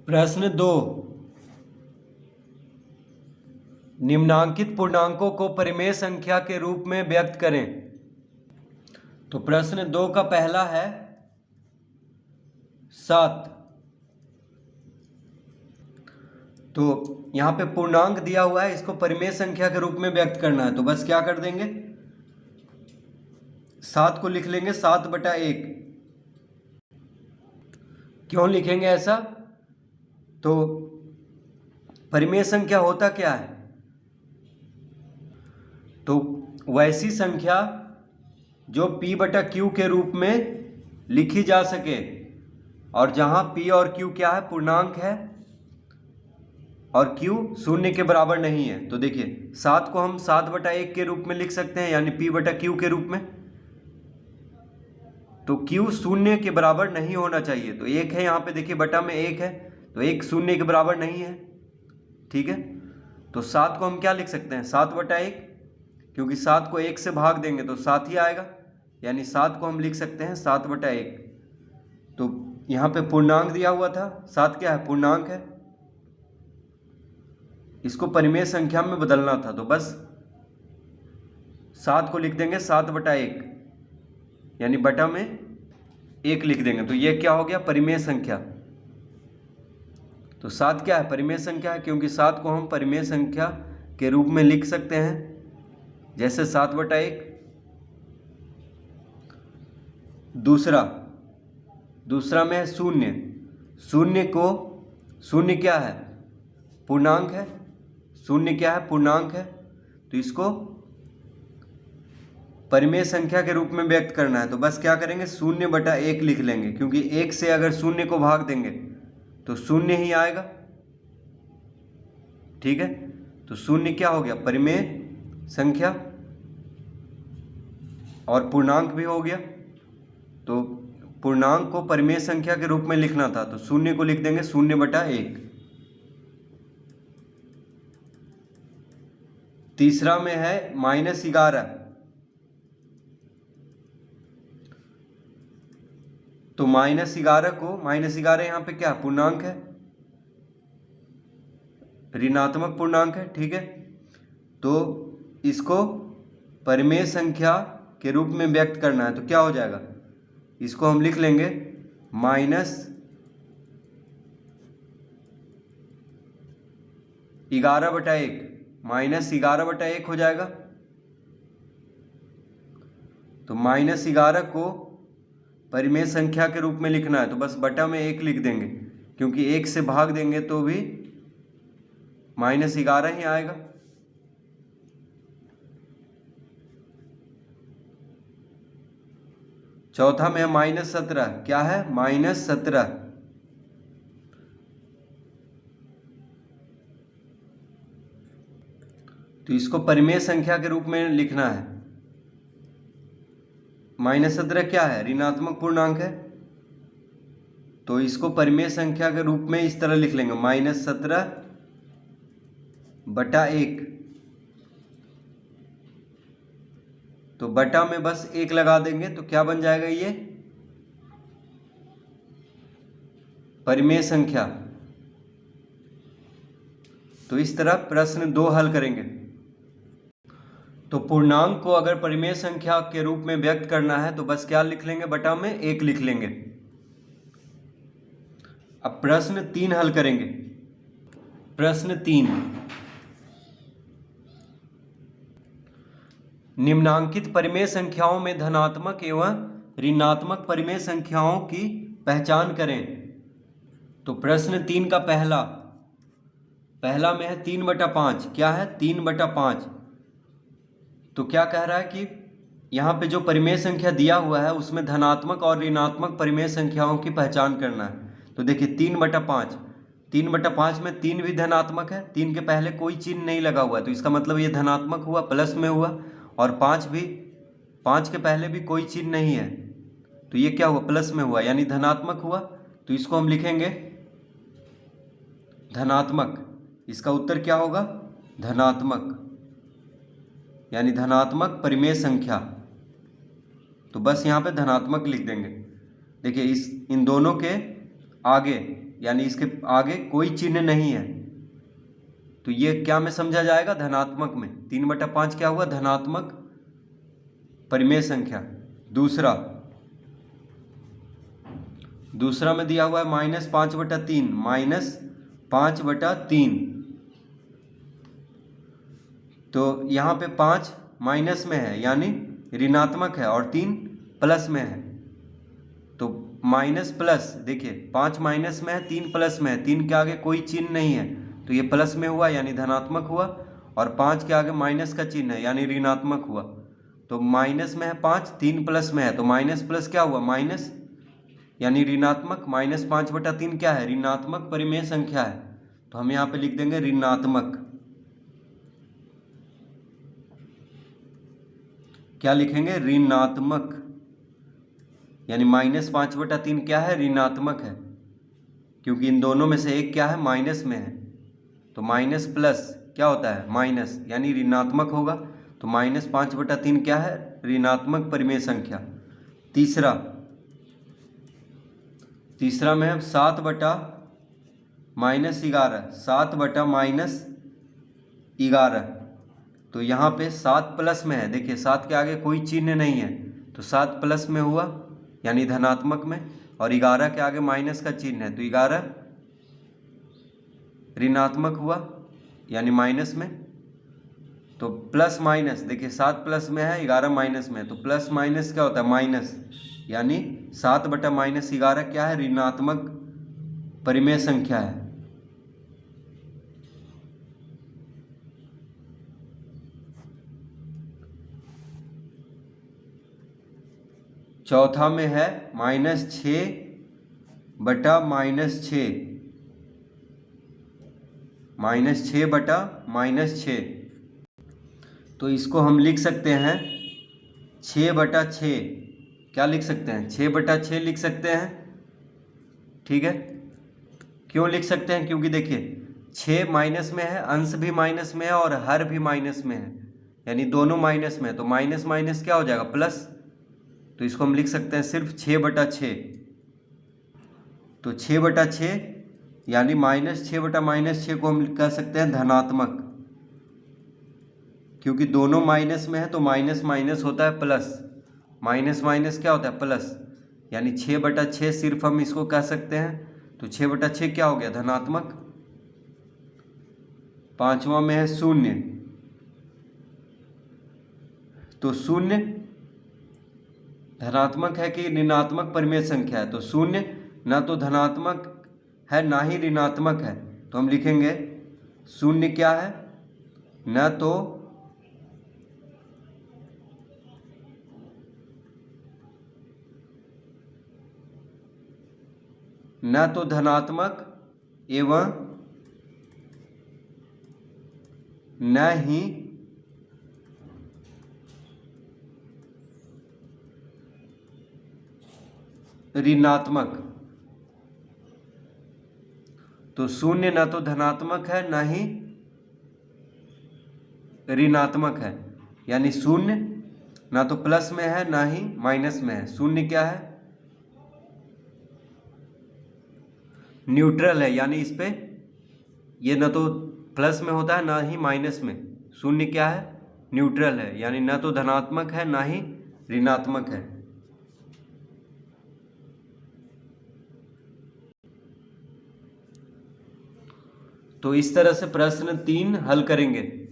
प्रश्न 2, निम्नांकित पूर्णांकों को परिमेय संख्या के रूप में व्यक्त करें। तो प्रश्न 2 का पहला है 7। तो यहाँ पे पूर्णांक दिया हुआ है, इसको परिमेय संख्या के रूप में व्यक्त करना है। तो बस क्या कर देंगे, 7 को लिख लेंगे 7/1। क्यों लिखेंगे ऐसा? तो परिमेय संख्या होता क्या है? तो वैसी संख्या जो p/q के रूप में लिखी जा सके, और जहां p और q क्या है, पूर्णांक है, और q 0 के बराबर नहीं है। तो देखिए 7 को हम 7/1 के रूप में लिख सकते हैं, यानी p/q के रूप में। तो q 0 के बराबर नहीं होना चाहिए। तो 1 है यहाँ पे, देखिए बटा में 1 है, तो 1 0 के बराबर नहीं है। ठीक है, तो 7 को हम क्या लिख सकते हैं, 7/1, क्योंकि 7 को 1 से भाग देंगे तो 7 ही आएगा, यानी 7 को हम लिख सकते हैं 7/1। तो यहाँ पे पूर्णांक दिया हुआ था, 7 क्या है, पूर्णांक है, इसको परिमेय संख्या में बदलना था। तो बस 7 को लिख देंगे 7/1, यानी बटा में 1 लिख देंगे। तो ये क्या हो गया, परिमेय संख्या। तो 7 क्या है, परिमेय संख्या है, क्योंकि 7 को हम परिमेय संख्या के रूप में लिख सकते हैं, जैसे 7/1। दूसरा में है 0। 0 क्या है, पूर्णांक है। 0 क्या है, पूर्णांक है, तो इसको परिमेय संख्या के रूप में व्यक्त करना है। तो बस क्या करेंगे, 0/1 लिख लेंगे, क्योंकि 1 से अगर 0 को भाग देंगे तो 0 ही आएगा। ठीक है, तो 0 क्या हो गया, परिमेय संख्या, और पूर्णांक भी हो गया। तो पूर्णांक को परिमेय संख्या के रूप में लिखना था, तो 0 को लिख देंगे 0/1। तीसरा में है -11। तो -11 यहाँ पे क्या, पूर्णांक है, ऋणात्मक पूर्णांक है। ठीक है, तो इसको परिमेय संख्या के रूप में व्यक्त करना है। तो क्या हो जाएगा, इसको हम लिख लेंगे -11/1, -11/1 हो जाएगा। तो -11 को परिमेय संख्या के रूप में लिखना है, तो बस बटा में 1 लिख देंगे, क्योंकि 1 से भाग देंगे तो भी -11 ही आएगा। चौथा में है -17। क्या है, -17। तो इसको परिमेय संख्या के रूप में लिखना है। -17 क्या है, ऋणात्मक पूर्णांक है, तो इसको परिमेय संख्या के रूप में इस तरह लिख लेंगे, -17/1। तो बटा में बस 1 लगा देंगे, तो क्या बन जाएगा, ये परिमेय संख्या। तो इस तरह प्रश्न 2 हल करेंगे। तो पूर्णांक को अगर परिमेय संख्या के रूप में व्यक्त करना है, तो बस क्या लिख लेंगे, बटा में 1 लिख लेंगे। अब प्रश्न 3 हल करेंगे। प्रश्न 3, निम्नांकित परिमेय संख्याओं में धनात्मक एवं ऋणात्मक परिमेय संख्याओं की पहचान करें। तो प्रश्न 3 का पहला में है 3/5। क्या है, 3/5। तो क्या कह रहा है कि यहाँ पे जो परिमेय संख्या दिया हुआ है उसमें धनात्मक और ऋणात्मक परिमेय संख्याओं की पहचान करना है। तो देखिए 3/5 में 3 भी धनात्मक है, 3 के पहले कोई चिन्ह नहीं लगा हुआ है, तो इसका मतलब ये धनात्मक हुआ, प्लस में हुआ। और 5 के पहले भी कोई चिन्ह नहीं है, तो ये क्या हुआ, प्लस में हुआ, यानी धनात्मक हुआ। तो इसको हम लिखेंगे धनात्मक। इसका उत्तर क्या होगा, धनात्मक, यानी धनात्मक परिमेय संख्या। तो बस यहाँ पे धनात्मक लिख देंगे। देखिए इन दोनों के आगे यानी इसके आगे कोई चिन्ह नहीं है, तो ये क्या में समझा जाएगा? धनात्मक में। 3/5 क्या हुआ? धनात्मक परिमेय संख्या। दूसरा में दिया हुआ है -5/3, -5/3। तो यहाँ पे 5 माइनस में है यानी ऋणात्मक है, और 3 प्लस में है, तो माइनस प्लस। देखिए 5 माइनस में है, 3 प्लस में है, 3 के आगे कोई चिन्ह नहीं है, तो ये प्लस में हुआ यानी धनात्मक हुआ, और 5 के आगे माइनस का चिन्ह है यानी ऋणात्मक हुआ। तो माइनस में है 5, 3 प्लस में है, तो माइनस प्लस क्या हुआ? माइनस, यानी ऋणात्मक। -5/3 क्या है? ऋणात्मक परिमेय संख्या है, तो हम यहाँ पे लिख देंगे ऋणात्मक। क्या लिखेंगे? ऋणात्मक, यानी -5/3 क्या है? ऋणात्मक है, क्योंकि इन दोनों में से एक क्या है? माइनस में है, तो माइनस प्लस क्या होता है? माइनस, यानी ऋणात्मक होगा। तो -5/3 क्या है? ऋणात्मक परिमेय संख्या। तीसरा में है 7/-11, 7/-11। तो यहाँ पे 7 प्लस में है, देखिए 7 के आगे कोई चिन्ह नहीं है, तो 7 प्लस में हुआ यानी धनात्मक में, और 11 के आगे माइनस का चिन्ह है, तो 11 ऋणात्मक हुआ यानी माइनस में। तो प्लस माइनस, देखिए 7 प्लस में है, 11 माइनस में है, तो प्लस माइनस क्या होता है? माइनस, यानी 7/-11 क्या है? ऋणात्मक परिमेय संख्या है। चौथा में है -6/-6, -6/-6। तो इसको हम लिख सकते हैं 6/6। क्या लिख सकते हैं? 6/6 लिख सकते हैं, ठीक है। क्यों लिख सकते हैं? क्योंकि देखिए 6 माइनस में है, अंश भी माइनस में है और हर भी माइनस में है, यानी दोनों माइनस में है, तो माइनस माइनस क्या हो जाएगा? प्लस। तो इसको हम लिख सकते हैं सिर्फ 6/6। तो 6/6 यानी -6/-6 को हम कह सकते हैं धनात्मक, क्योंकि दोनों माइनस में है, तो माइनस माइनस होता है प्लस, माइनस माइनस क्या होता है? प्लस, यानी 6/6 सिर्फ हम इसको कह सकते हैं। तो 6/6 क्या हो गया? धनात्मक। पांचवा में है 0, तो 0 धनात्मक है कि ऋणात्मक परिमेय संख्या है? तो 0 ना तो धनात्मक है ना ही ऋणात्मक है, तो हम लिखेंगे 0 क्या है? न तो धनात्मक एवं न ही ऋणात्मक। तो 0 न तो धनात्मक है न ही ऋणात्मक है, यानी 0 ना तो प्लस में है ना ही माइनस में है। 0 क्या है? न्यूट्रल है, यानी इस पे ये ना तो प्लस में होता है ना ही माइनस में। 0 क्या है? न्यूट्रल है, यानी ना तो धनात्मक है ना ही ऋणात्मक है। तो इस तरह से प्रश्न 3 हल करेंगे।